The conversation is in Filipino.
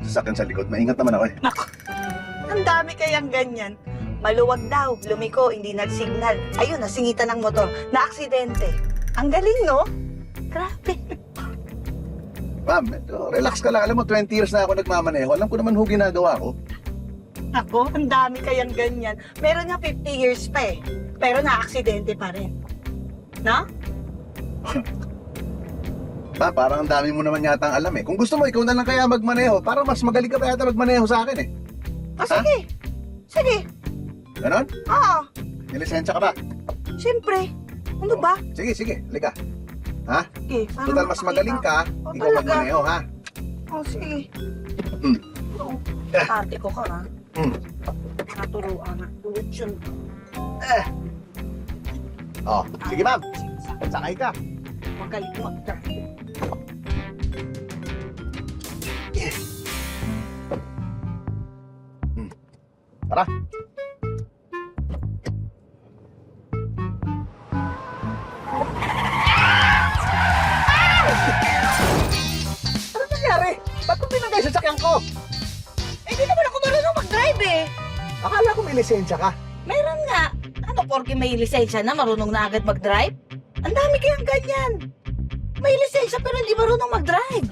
sasakyan sa likod. Maingat naman ako eh. Naku, ang dami kayang ganyan. Maluwag daw, lumiko, hindi nagsignal. Ayun, nasingitan ng motor, na-aksidente. Ang galing, no? Grabe. Ma'am, relax ka lang. Alam mo, 20 years na ako nagmamaneho. Alam ko naman ho ginagawa ko. Ako, ang dami kayang ganyan. Meron nga 50 years pa eh. Pero na-aksidente pa rin. No? Pa, parang ang dami mo naman yata ang alam eh. Kung gusto mo, ikaw na lang kaya magmaneho. Parang mas magaling ka pa yata magmaneho sa akin eh. Sige. Sige. Ganon? Oo. May lisensya ka ba? Siyempre. Ano ba? Sige, sige. Halika. Ha? Okay, para Total, mas mapakita. magaling ka. Oh, Ikaw talaga? magmaneho, ha? Oh, sige. Hmm. Ate ko ka, ha? Naturuan na. Tulad yun. Oh, sige ma'am. Sakay ka. Magaling mo. Tara. Ano nangyari? Ba't kung pinagay sa sakyan ko? Eh, di naman ako marunong mag-drive eh. Akala ko may lisensya ka. Meron nga. Ano, porke may lisensya na, marunong na agad mag-drive? Ang dami kayang ganyan. May lisensya pero hindi marunong mag-drive.